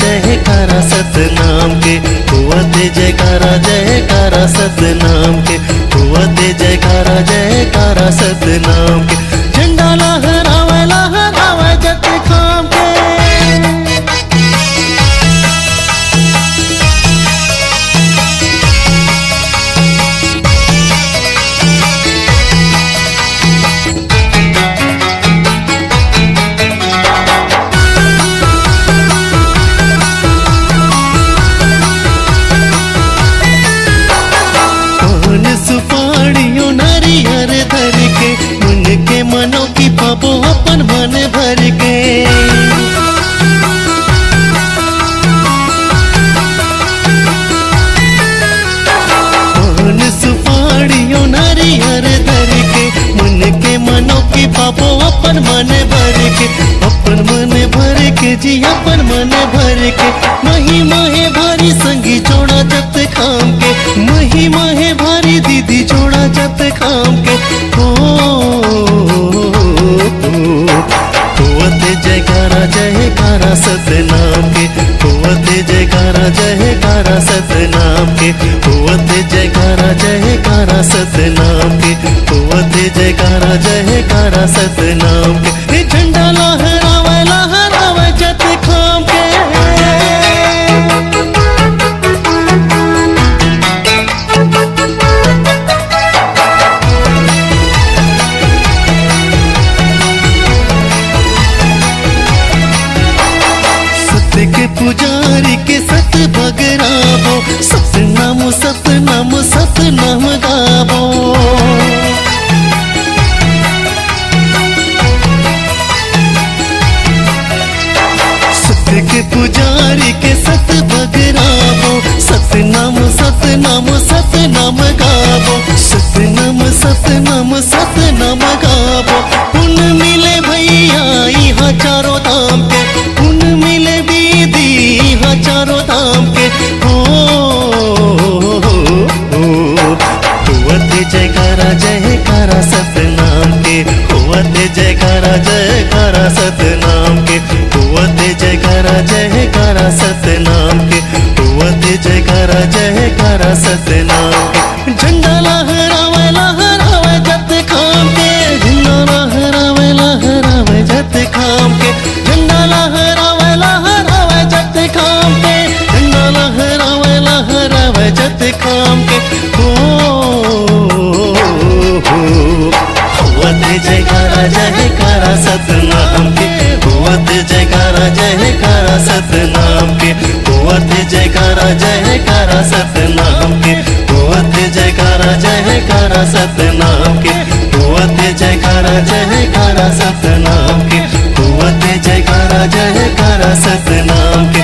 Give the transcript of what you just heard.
जयकारा सतनाम के, होवते जयकारा जयकारा सतनाम के, होवते जयकारा जयकारा सतनाम के। झंडा लहरावे लहरावे जत खाम के। सुपाड़ियों नारियर धर के, मन के मनो की पापो अपन मन भर के। पान सुपाड़ियों नारियर धर के, मन के मनो की पापो अपन मन भर के, अपन मन भर के जी अपन मन भर के। महिमा है भारी संगी जोड़ा जत खाम के, महिमा है भारी दीदी जोड़ा जत खाम के। होवते जयकारा जयकारा सतनाम के, होवते जयकारा जयकारा सतनाम के, होवते जयकारा जयकारा सतनाम के, होवते जयकारा जयकारा सतनाम के। झंडा लहरावे लहरावे जत खाम के। के पुजारी के सत भगराबो, सतनाम सतनाम सतनाम गाबो। सत्य के पुजारी के सत भगराबो, सतनाम सतनाम सतनाम गाबो, सतनाम सतनाम सतनाम गाबो। पुन मिले भैया यहाँ चारों धाम के, पुन मिले बीदी यहाँ चारों धाम के। होवते जयकारा जयकारा सतनाम के, होवते जयकारा जयकारा सतनाम के, होवते जयकारा जयकारा सतनाम के, होवते जयकारा जयकारा सतनाम के। झंडा लहरावे लहरावे जत खाम के, झंडा लहरावे लहरावे जत खाम के, झंडा लहरावे लहरावे जत खाम के, झंडा लहरावे लहरावे जत खाम के। होवते जयकारा जयकारा सतनाम के, होवते जयकारा जयकारा सतनाम के, होवते जयकारा जयकारा सतनाम के, होवते जयकारा जयकारा सतनाम के, होवते जयकारा जयकारा सतनाम के, होवते जयकारा जयकारा सतनाम के।